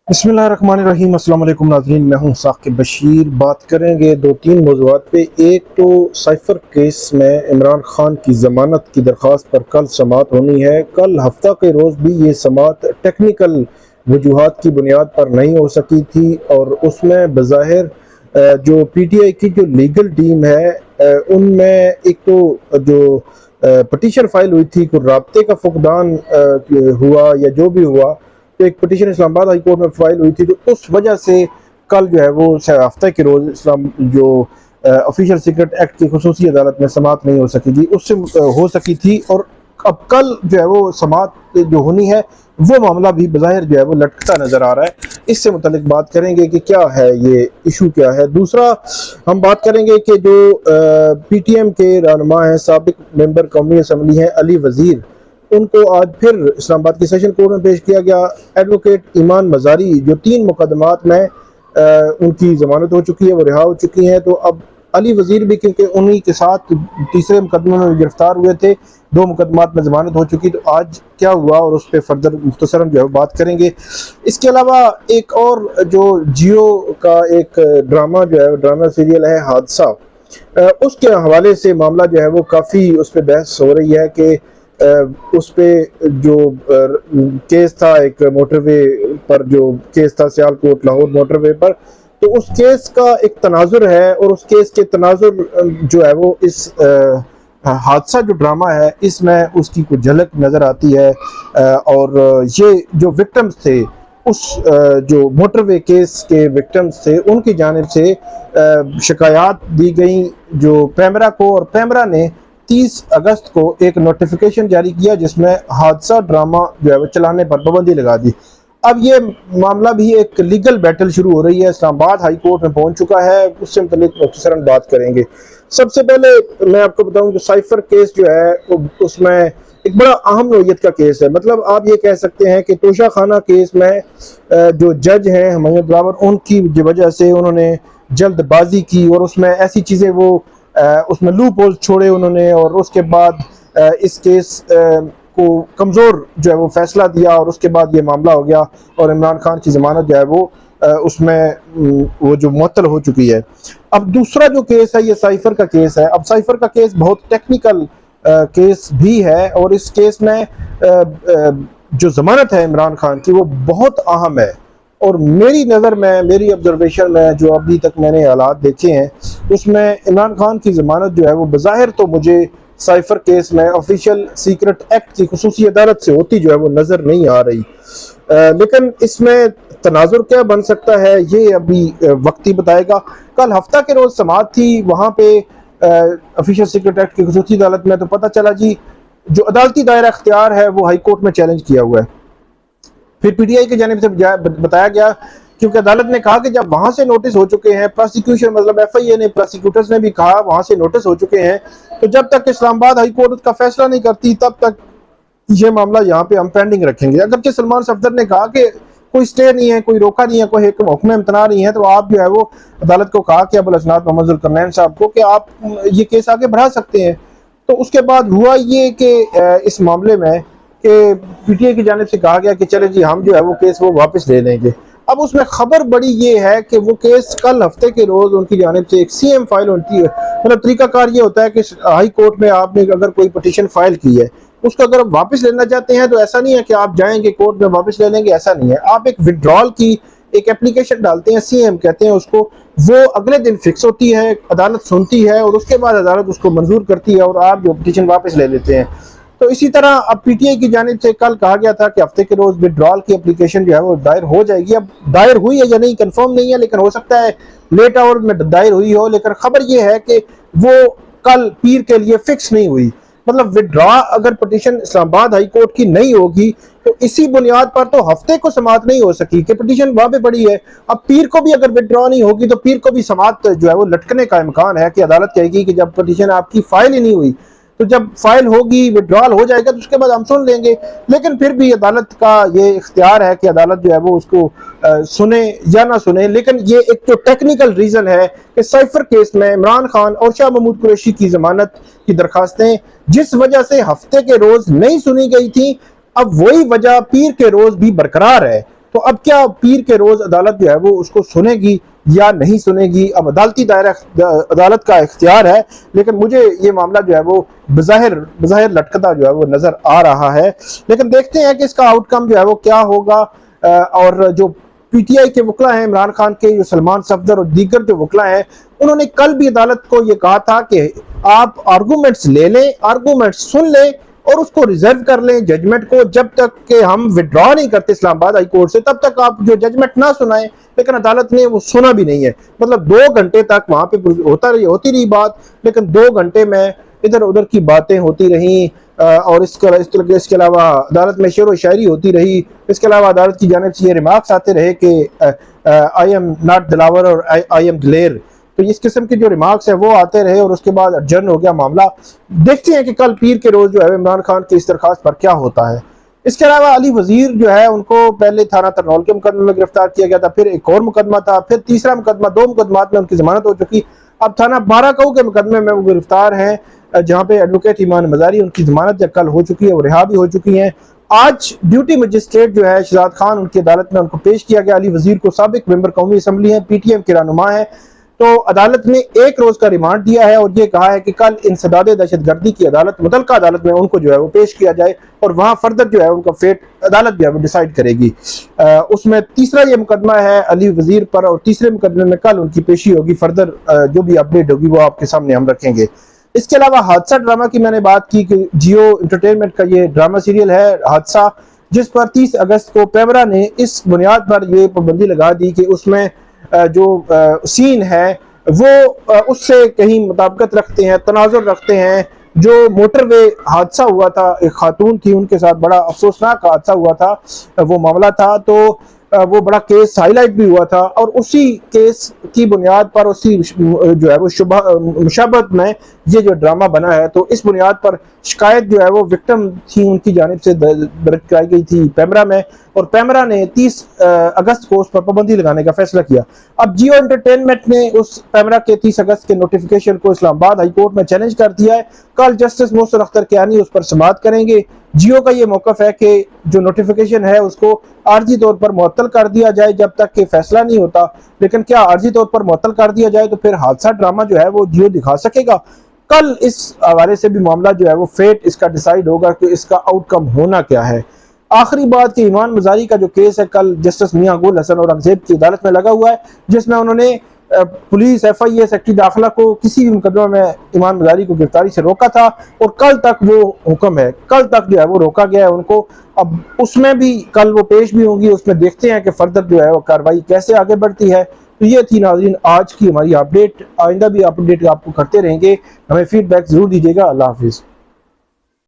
बिस्मिल्लाहिर्रहमानिर्रहीम। अस्सलाम वालेकुम नाज़रीन, मैं हूँ साकिब बशीर। बात करेंगे दो तीन मौज़ूआत पे। एक तो साइफ़र केस में इमरान खान की ज़मानत की दरख्वास्त पर कल समाअत होनी है। कल हफ्ता के रोज़ भी ये समाअत टेक्निकल वजूहात की बुनियाद पर नहीं हो सकी थी और उसमें बज़ाहिर जो PTI की जो लीगल टीम है उनमें एक तो जो पटिशन फ़ाइल हुई थी, कोई राब्ते का फुकदान हुआ या जो भी हुआ, तो एक पटिशन इस्लामाबाद हाई कोर्ट में फाइल हुई थी, तो उस वजह से कल जो है वो हफ्ते के रोज़ इस्लाम जो ऑफिशियल सीक्रेट एक्ट की खुसूसी अदालत में समाअत नहीं हो सकी थी, उससे हो सकी थी। और अब कल जो है वो समाअत जो होनी है वो मामला भी बज़ाहिर जो है वो लटकता नज़र आ रहा है। इससे मुतल्लिक बात करेंगे कि क्या है ये इशू, क्या है। दूसरा हम बात करेंगे कि जो PTM के रहनुमा हैं, साबिक मेंबर कौमी असम्बली हैं अली वज़ीर, उनको आज फिर इस्लामाबाद की सेशन कोर्ट में पेश किया गया। एडवोकेट ईमान मज़ारी जो 3 मुकदमात में उनकी ज़मानत हो चुकी है, वो रिहा हो चुकी हैं, तो अब अली वज़ीर भी, क्योंकि उन्हीं के साथ तीसरे मुकदमे में गिरफ्तार हुए थे, 2 मुकदमात में ज़मानत हो चुकी, तो आज क्या हुआ और उस पर फर्दर मुख्तसरन जो है बात करेंगे। इसके अलावा एक और जो जियो का एक ड्रामा जो है, ड्रामा सीरियल है हादसा, उसके हवाले से मामला जो है वो काफ़ी उस पर बहस हो रही है कि उस पे जो केस था, एक मोटरवे पर जो केस था, सियालकोट लाहौर मोटरवे पर, तो उस केस का एक तनाजुर है और उस केस के तनाजुर जो है वो इस हादसा जो ड्रामा है इसमें उसकी कुछ झलक नज़र आती है। और ये जो विक्टिम्स थे उस जो मोटरवे केस के विक्टिम्स थे, उनकी जानिब से शिकायत दी गई जो पैमरा को, और पैमरा ने 30 अगस्त को एक नोटिफिकेशन जारी किया जिसमें हादसा ड्रामा जो है वो चलाने पर पाबंदी लगा दी। अब ये मामला भी एक लीगल बैटल शुरू हो रही है, इस्लामाबाद हाई कोर्ट में पहुंच चुका है, उससे मुतल्लिक मुख्तसरन बात करेंगे। सबसे पहले मैं आपको बताऊं कि साइफर केस जो है उसमें एक बड़ा अहम नोयत का केस है। मतलब आप ये कह सकते हैं कि तोशा खाना केस में जो जज हैं हुमायूं दिलावर, उनकी वजह से उन्होंने जल्दबाजी की और उसमें ऐसी चीज़ें वो उसमें लूप होल्स छोड़े उन्होंने, और उसके बाद इस केस को कमज़ोर जो है वो फैसला दिया और उसके बाद ये मामला हो गया और इमरान खान की ज़मानत जो है वो उसमें वो जो मुअत्तल हो चुकी है। अब दूसरा जो केस है ये साइफर का केस है। अब साइफर का केस बहुत टेक्निकल केस भी है और इस केस में जो ज़मानत है इमरान खान की वो बहुत अहम है। और मेरी नज़र में, मेरी ऑब्जर्वेशन में, जो अभी तक मैंने हालात देखे हैं उसमें इमरान खान की ज़मानत जो है वो बज़ाहिर तो मुझे साइफर केस में ऑफिशियल सीक्रेट एक्ट की खुसूसी अदालत से होती जो है वो नज़र नहीं आ रही। लेकिन इसमें तनाजुर क्या बन सकता है ये अभी वक्त ही बताएगा। कल हफ्ता के रोज़ समाअत थी, वहाँ पे ऑफिशियल सीक्रेट एक्ट की खुसूसी अदालत में, तो पता चला जी जो अदालती दायरा अख्तियार है वो हाई कोर्ट में चैलेंज किया हुआ है। फिर PTI की जानिब से बताया गया, क्योंकि अदालत ने कहा कि जब वहां से नोटिस हो चुके हैं, प्रोसिक्यूशन मतलब FIA ने, प्रोसिक्यूटर्स ने भी कहा वहां से नोटिस हो चुके हैं, तो जब तक इस्लामाबाद हाई कोर्ट उसका फैसला नहीं करती तब तक ये मामला यहाँ पे हम पेंडिंग रखेंगे। अगर कि सलमान सफदर ने कहा कि कोई स्टे नहीं है, कोई रोका नहीं है, कोई हुक्म इम्तना नहीं है, तो आप जो है वो अदालत को कहा कि अबुल हसनात मोहम्मद जुल्करनैन साहब को कि आप ये केस आगे बढ़ा सकते हैं। तो उसके बाद हुआ ये कि इस मामले में कि PTI की जानिब से कहा गया कि चले जी हम जो है वो केस वो वापस ले लेंगे। अब उसमें खबर बड़ी ये है कि वो केस कल हफ्ते के रोज उनकी जानिब से एक CM फाइल होती है। मतलब तरीकाकार ये होता है कि हाई कोर्ट में आपने अगर कोई पिटीशन फाइल की है, उसको अगर आप वापस लेना चाहते हैं तो ऐसा नहीं है कि आप जाएंगे कोर्ट में वापस ले लेंगे, ऐसा नहीं है। आप एक विड्रॉल की एक एप्लीकेशन डालते हैं, CM कहते हैं उसको, वो अगले दिन फिक्स होती है, अदालत सुनती है और उसके बाद अदालत उसको मंजूर करती है और आप जो पिटीशन वापस ले लेते हैं। तो इसी तरह अब PTI की जानिब से कल कहा गया था कि हफ्ते के रोज विड्रॉल की एप्लीकेशन जो है वो दायर हो जाएगी। अब दायर हुई है या नहीं कंफर्म नहीं है, लेकिन हो सकता है लेट आवर में दायर हुई हो, लेकिन खबर ये है कि वो कल पीर के लिए फिक्स नहीं हुई। मतलब विड्रॉ अगर पिटीशन इस्लामाबाद हाई कोर्ट की नहीं होगी तो इसी बुनियाद पर तो हफ्ते को समाअत नहीं हो सकी कि पिटीशन वहां पे पड़ी है। अब पीर को भी अगर विड्रॉ नहीं होगी तो पीर को भी समाअत जो है वो लटकने का इम्कान है कि अदालत कहेगी कि जब पिटीशन आपकी फाइल ही नहीं हुई, तो जब फाइल होगी, विड्रॉल हो जाएगा, तो उसके बाद हम सुन लेंगे। लेकिन फिर भी अदालत का ये इख्तियार है कि अदालत जो है वो उसको सुने या ना सुने। लेकिन ये एक तो टेक्निकल रीजन है कि साइफर केस में इमरान खान और शाह महमूद कुरैशी की जमानत की दरखास्तें जिस वजह से हफ्ते के रोज नहीं सुनी गई थी, अब वही वजह पीर के रोज भी बरकरार है। तो अब क्या पीर के रोज अदालत जो है वो उसको सुनेगी या नहीं सुनेगी, अब अदालती दायरा अदालत का इख्तियार है, लेकिन मुझे ये मामला जो है वो बज़ाहिर लटकता जो है वो नजर आ रहा है। लेकिन देखते हैं कि इसका आउटकम जो है वो क्या होगा। और जो पीटीआई के वकला हैं, इमरान खान के, जो सलमान सफदर और दीगर जो वकला हैं, उन्होंने कल भी अदालत को ये कहा था कि आप आर्गूमेंट्स ले लें, आर्गूमेंट्स सुन लें और उसको रिजर्व कर लें जजमेंट को, जब तक कि हम विड्रॉ नहीं करते इस्लामाबाद हाई कोर्ट से तब तक आप जो जजमेंट ना सुनाएं। लेकिन अदालत ने वो सुना भी नहीं है। मतलब 2 घंटे तक वहां पे होती रही बात, लेकिन 2 घंटे में इधर उधर की बातें होती रहीं और इसके अलावा अदालत में शेर व शायरी होती रही। इसके अलावा अदालत की जानिब से ये रिमार्क्स आते रहे कि आई एम नॉट दिलावर और आई एम दिलेर, तो इस किस्म के जो रिमार्क्स है वो आते रहे और उसके बाद अर्जन हो गया मामला। देखते हैं कि कल पीर के रोज जो है इमरान खान की इस दरखास्त पर क्या होता है। इसके अलावा अली वजीर जो है उनको पहले थाना तरनौल के मुकदमे में गिरफ्तार किया गया था, फिर एक और मुकदमा था, फिर तीसरा मुकदमा, 2 मुकदमात में उनकी जमानत हो चुकी। अब थाना बाराकाऊ के मुकदमे में वो गिरफ्तार हैं, जहां पे एडवोकेट ईमान मजारी, उनकी जमानत जब कल हो चुकी है, वो रिहा भी हो चुकी हैं। आज ड्यूटी मजिस्ट्रेट जो है शहजाद खान, उनकी अदालत में उनको पेश किया गया। अली वजीर को साबिक मेंबर कौमी असम्बली है, पीटीएम के रहनुमा है, तो अदालत ने 1 रोज का रिमांड दिया है और ये कहा है कि कल इंसदाद दहशतगर्दी की अदालत, मुतलका अदालत में उनको जो है वो पेश किया जाए और वहां फर्दर जो है उनका फेट अदालत जो है वो डिसाइड करेगी। उसमें तीसरा ये मुकदमा है अली वजीर पर और तीसरे मुकदमे में कल उनकी पेशी होगी। फर्दर जो भी अपडेट होगी वो आपके सामने हम रखेंगे। इसके अलावा हादसा ड्रामा की मैंने बात की कि जियो एंटरटेनमेंट का ये ड्रामा सीरियल है हादसा, जिस पर 30 अगस्त को पैमरा ने इस बुनियाद पर ये पाबंदी लगा दी कि उसमें जो सीन है वो उससे कहीं मुताबिकत रखते हैं, तनाजुर रखते हैं। जो मोटरवे हादसा हुआ था, एक खातून थी, उनके साथ बड़ा अफसोसनाक हादसा हुआ था, वो मामला था, तो वो बड़ा केस हाईलाइट भी हुआ था और उसी केस की बुनियाद पर, उसी जो है वो मुशाबहत में ये जो ड्रामा बना है। तो इस बुनियाद पर शिकायत जो है वो विक्टिम थी, उनकी जानिब से दर्ज कराई गई थी पैमरा में, और पैमरा ने 30 अगस्त को उस पर पाबंदी लगाने का फैसला किया। अब जियो एंटरटेनमेंट ने उस पैमरा के 30 अगस्त के नोटिफिकेशन को इस्लामाबाद हाई कोर्ट में चैलेंज कर दिया है। कल जस्टिस मोहसिन अख्तर कियानी उस पर समाअत करेंगे। जियो का ये मौकफ है कि जो नोटिफिकेशन है उसको आर्जी तौर पर मुअत्तल कर दिया जाए जब तक कि फैसला नहीं होता। लेकिन क्या आर्जी तौर पर मुअत्तल कर दिया जाए तो फिर हादसा ड्रामा जो है वो जियो दिखा सकेगा? कल इस हवाले से भी मामला जो है वो फेट इसका डिसाइड होगा कि इसका आउटकम होना क्या है। आखिरी बात कि ईमान मजारी का जो केस है कल जस्टिस मियां गुल हसन औरंगजेब की अदालत में लगा हुआ है, जिसमें उन्होंने पुलिस FIA सेक्रेटरी दाखिला को किसी भी मुकदमा में ईमान मजारी को गिरफ्तारी से रोका था और कल तक वो हुक्म है, कल तक जो है वो रोका गया है उनको। अब उसमें भी कल वो पेश भी होंगी, उसमें देखते हैं कि फर्दर जो है वो कार्रवाई कैसे आगे बढ़ती है। तो ये थी नाज़रीन आज की हमारी अपडेट। आइंदा भी अपडेट आपको करते रहेंगे, हमें फीडबैक जरूर दीजिएगा। अल्लाह हाफिज़।